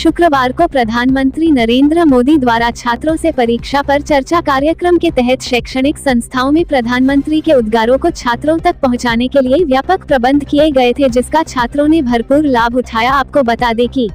शुक्रवार को प्रधानमंत्री नरेंद्र मोदी द्वारा छात्रों से परीक्षा पर चर्चा कार्यक्रम के तहत शैक्षणिक संस्थाओं में प्रधानमंत्री के उद्गारों को छात्रों तक पहुंचाने के लिए व्यापक प्रबंध किए गए थे, जिसका छात्रों ने भरपूर लाभ उठाया। आपको बता दें कि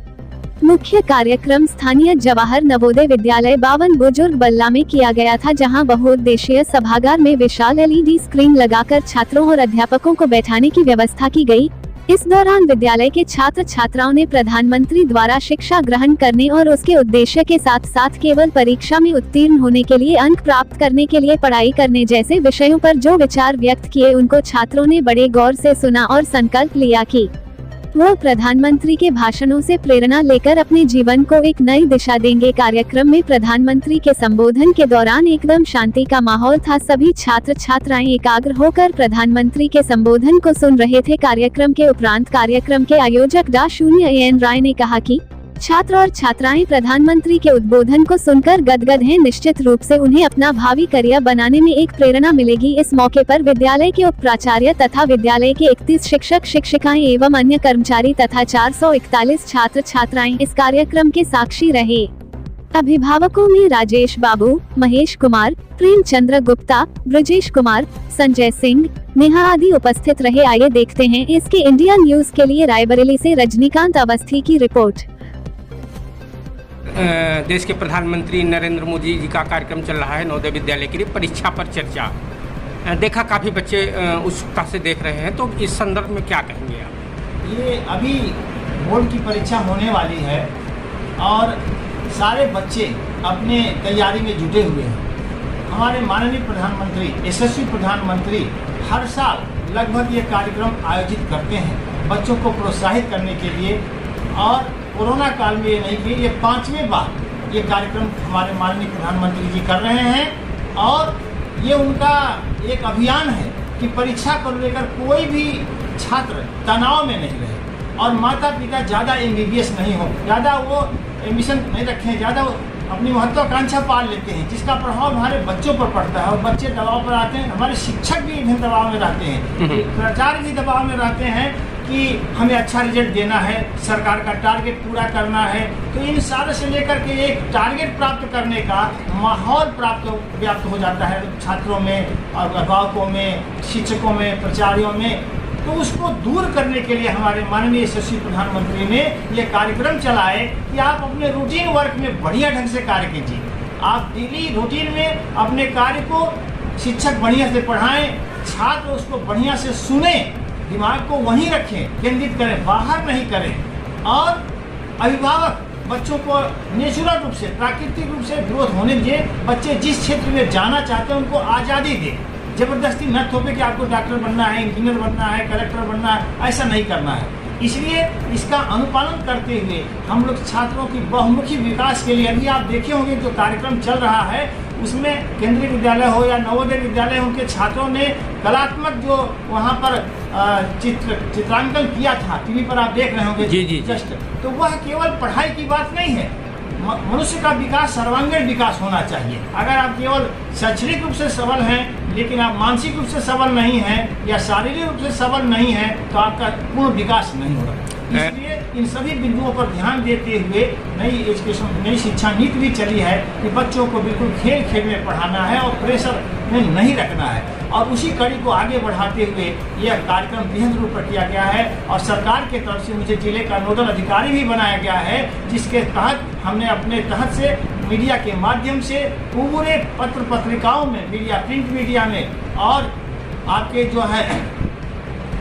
मुख्य कार्यक्रम स्थानीय जवाहर नवोदय विद्यालय 52 बुजुर्ग बल्ला में किया गया था, जहां बहुउद्देशीय सभागार में विशाल LED स्क्रीन लगाकर छात्रों और अध्यापकों को बैठाने की व्यवस्था की गई। इस दौरान विद्यालय के छात्र छात्राओं ने प्रधानमंत्री द्वारा शिक्षा ग्रहण करने और उसके उद्देश्य के साथ साथ केवल परीक्षा में उत्तीर्ण होने के लिए अंक प्राप्त करने के लिए पढ़ाई करने जैसे विषयों पर जो विचार व्यक्त किए, उनको छात्रों ने बड़े गौर से सुना और संकल्प लिया कि वह प्रधानमंत्री के भाषणों से प्रेरणा लेकर अपने जीवन को एक नई दिशा देंगे। कार्यक्रम में प्रधानमंत्री के संबोधन के दौरान एकदम शांति का माहौल था। सभी छात्र छात्राएं एकाग्र होकर प्रधानमंत्री के संबोधन को सुन रहे थे। कार्यक्रम के उपरांत कार्यक्रम के आयोजक डॉ. AN राय ने कहा कि छात्र और छात्राएं प्रधानमंत्री के उद्बोधन को सुनकर गदगद हैं। निश्चित रूप से उन्हें अपना भावी करियर बनाने में एक प्रेरणा मिलेगी। इस मौके पर विद्यालय के उप प्राचार्य तथा विद्यालय के 31 शिक्षक शिक्षिकाएं एवं अन्य कर्मचारी तथा 441 छात्र छात्राएं इस कार्यक्रम के साक्षी रहे। अभिभावकों में राजेश बाबू, महेश कुमार, प्रेमचंद्र गुप्ता, ब्रजेश कुमार, संजय सिंह, नेहा आदि उपस्थित रहे। आइए देखते हैं इसके इंडिया न्यूज के लिए रायबरेली से रजनीकांत अवस्थी की रिपोर्ट। देश के प्रधानमंत्री नरेंद्र मोदी जी का कार्यक्रम चल रहा है नवोदय विद्यालय के लिए परीक्षा पर चर्चा। देखा काफ़ी बच्चे उत्सुकता से देख रहे हैं, तो इस संदर्भ में क्या कहेंगे आप? ये अभी बोर्ड की परीक्षा होने वाली है और सारे बच्चे अपने तैयारी में जुटे हुए हैं। हमारे माननीय प्रधानमंत्री, यशस्वी प्रधानमंत्री हर साल लगभग ये कार्यक्रम आयोजित करते हैं बच्चों को प्रोत्साहित करने के लिए, और कोरोना काल में ये नहीं किए, ये 5वीं बार ये कार्यक्रम हमारे माननीय प्रधानमंत्री जी कर रहे हैं। और ये उनका एक अभियान है कि परीक्षा को लेकर कोई भी छात्र तनाव में नहीं रहे और माता पिता ज़्यादा MBBS नहीं हो, ज़्यादा वो एम्बिशन नहीं रखें, ज़्यादा अपनी महत्वाकांक्षा पाल लेते हैं, जिसका प्रभाव हमारे बच्चों पर पड़ता है और बच्चे दबाव पर आते हैं। हमारे शिक्षक भी इन्हें दबाव में रहते हैं, प्राचार्य भी दबाव में रहते हैं कि हमें अच्छा रिजल्ट देना है, सरकार का टारगेट पूरा करना है। तो इन सारे से लेकर के एक टारगेट प्राप्त करने का माहौल व्याप्त हो जाता है छात्रों में और अभिभावकों में, शिक्षकों में, प्राचार्यों में। तो उसको दूर करने के लिए हमारे माननीय यशस्वी प्रधानमंत्री ने ये कार्यक्रम चलाए कि आप अपने रूटीन वर्क में बढ़िया ढंग से कार्य कीजिए। आप डेली रूटीन में अपने कार्य को शिक्षक बढ़िया से पढ़ाएं, छात्र उसको बढ़िया से सुने, दिमाग को वहीं रखें, केंद्रित करें, बाहर नहीं करें। और अभिभावक बच्चों को नेचुरल रूप से, प्राकृतिक रूप से ग्रोथ होने दें। बच्चे जिस क्षेत्र में जाना चाहते हैं उनको आज़ादी दें, जबरदस्ती न थोपे कि आपको डॉक्टर बनना है, इंजीनियर बनना है, कलेक्टर बनना है, ऐसा नहीं करना है। इसलिए इसका अनुपालन करते हुए हम लोग छात्रों की बहुमुखी विकास के लिए, अभी आप देखे होंगे जो कार्यक्रम चल रहा है उसमें केंद्रीय विद्यालय हो या नवोदय विद्यालय, उनके छात्रों ने कलात्मक जो वहाँ पर चित्रांकन किया था, टीवी पर आप देख रहे होंगे जी। जस्ट, तो वह केवल पढ़ाई की बात नहीं है। मनुष्य का विकास सर्वांगीण विकास होना चाहिए। अगर आप केवल शैक्षणिक रूप से सबल हैं लेकिन आप मानसिक रूप से सबल नहीं हैं या शारीरिक रूप से सबल नहीं हैं, तो आपका पूर्ण विकास नहीं होगा। इसलिए इन सभी बिंदुओं पर ध्यान देते हुए नई शिक्षा नीति भी चली है कि बच्चों को बिल्कुल खेल खेल में पढ़ाना है और प्रेशर में नहीं रखना है। और उसी कड़ी को आगे बढ़ाते हुए यह कार्यक्रम बेहद रूप पर किया गया है और सरकार के तरफ से मुझे जिले का नोडल अधिकारी भी बनाया गया है, जिसके तहत हमने अपने तहत से मीडिया के माध्यम से पूरे पत्र पत्रिकाओं में, मीडिया, प्रिंट मीडिया में और आपके जो है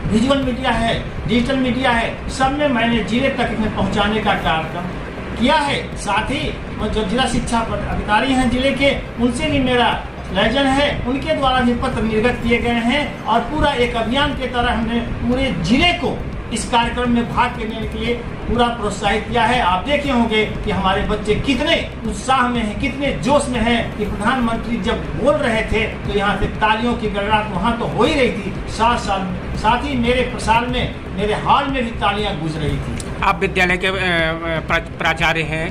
विजुअल मीडिया है, डिजिटल मीडिया है, सब में मैंने जिले तक इन्हें पहुंचाने का कार्यक्रम किया है। साथ ही जो जिला शिक्षा अधिकारी हैं जिले के, उनसे भी मेरा लेजन है, उनके द्वारा भी पत्र निर्गत किए गए हैं और पूरा एक अभियान के तरह हमने पूरे जिले को इस कार्यक्रम में भाग लेने के लिए पूरा प्रोत्साहित किया है। आप देखे होंगे कि हमारे बच्चे कितने उत्साह में हैं, कितने जोश में हैं कि प्रधानमंत्री जब बोल रहे थे तो यहाँ से तालियों की गड़गड़ाहट वहाँ तो हो ही रही थी, साथ ही मेरे प्रसार में, मेरे हॉल में भी तालियां गूंज रही थी। आप विद्यालय के प्राचार्य हैं,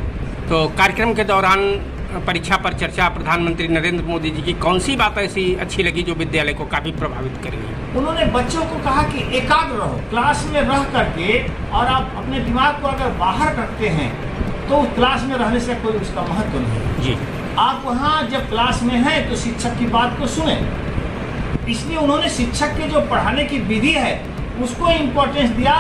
तो कार्यक्रम के दौरान परीक्षा पर चर्चा प्रधानमंत्री नरेंद्र मोदी जी की कौन सी बात ऐसी अच्छी लगी जो विद्यालय को काफ़ी प्रभावित करेगी? उन्होंने बच्चों को कहा कि एकाग्र रहो, क्लास में रह करके, और आप अपने दिमाग को अगर बाहर रखते हैं तो उस क्लास में रहने से कोई उसका महत्व नहीं है। जी। आप वहाँ जब क्लास में हैं तो शिक्षक की बात को सुने। इसलिए उन्होंने शिक्षक के जो पढ़ाने की विधि है उसको इम्पोर्टेंस दिया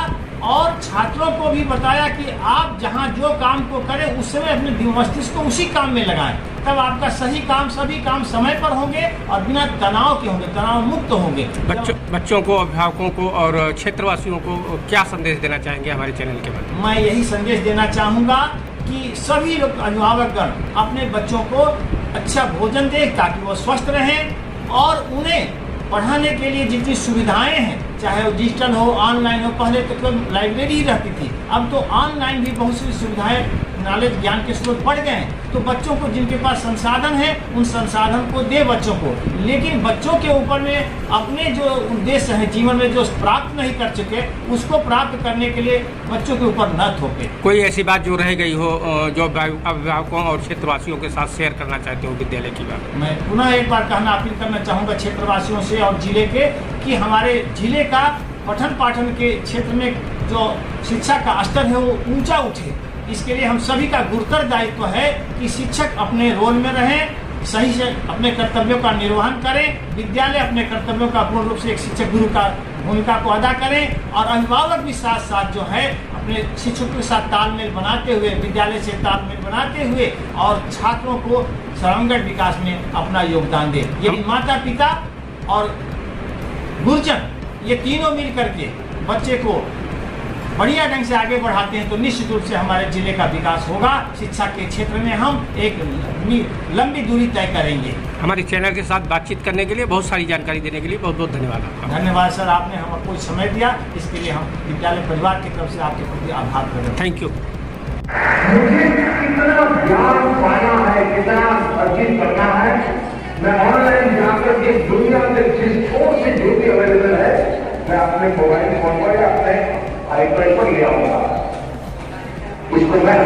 और छात्रों को भी बताया कि आप जहाँ जो काम को करें उस समय अपने मस्तिष्क को उसी काम में लगाएं, तब आपका सभी काम समय पर होंगे और बिना तनाव के होंगे, तनाव मुक्त होंगे। बच्चों को, अभिभावकों को और क्षेत्रवासियों को क्या संदेश देना चाहेंगे हमारे चैनल के माध्यम? मैं यही संदेश देना चाहूँगा कि सभी लोग अभिभावकगण अपने बच्चों को अच्छा भोजन दें ताकि वो स्वस्थ रहें और उन्हें पढ़ाने के लिए जितनी सुविधाएं हैं, चाहे वो डिजिटल हो, ऑनलाइन हो, पहले तो केवल लाइब्रेरी ही रहती थी, अब तो ऑनलाइन भी बहुत सी सुविधाएं, नॉलेज, ज्ञान के स्रोत बढ़ गए हैं। तो बच्चों को जिनके पास संसाधन है उन संसाधन को दे बच्चों को, लेकिन बच्चों के ऊपर में अपने जो उद्देश्य है जीवन में जो प्राप्त नहीं कर चुके उसको प्राप्त करने के लिए बच्चों के ऊपर न थोपे। कोई ऐसी बात जो रह गई हो जो अभिभावकों और क्षेत्रवासियों के साथ शेयर करना चाहते हो विद्यालय की बात? मैं पुनः एक बार कहना अपील करना चाहूँगा क्षेत्रवासियों से और जिले के कि हमारे जिले का पठन पाठन के क्षेत्र में जो शिक्षा का स्तर है वो ऊंचा उठे। इसके लिए हम सभी का गुरुतर दायित्व है कि शिक्षक अपने रोल में रहें, सही से अपने कर्तव्यों का निर्वहन करें, विद्यालय अपने कर्तव्यों का पूर्ण रूप से एक शिक्षक गुरु का भूमिका को अदा करें और अभिभावक भी साथ साथ जो है अपने शिक्षकों के साथ तालमेल बनाते हुए, विद्यालय से तालमेल बनाते हुए और छात्रों को सर्वांगीण विकास में अपना योगदान दें। यदि माता पिता और गुरुजन ये तीनों मिल करके बच्चे को बढ़िया ढंग से आगे बढ़ाते हैं तो निश्चित रूप से हमारे जिले का विकास होगा। शिक्षा के क्षेत्र में हम एक लंबी दूरी तय करेंगे। हमारे चैनल के साथ बातचीत करने के लिए, बहुत सारी जानकारी देने के लिए बहुत बहुत धन्यवाद आपका। धन्यवाद सर, आपने हमको समय दिया, इसके लिए हम विद्यालय परिवार की तरफ से आपके प्रति आभार करते हैं। Thank you. मुझे कितना ज्ञान पाना है, कितना अर्जित करना है, मैं ऑनलाइन जाकर के दुनिया में जिस छोर से जो भी अवेलेबल है मैं अपने मोबाइल फोन पर या अपने आईपैड पर ले आऊंगा, इसको मैं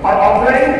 और ऑफलाइन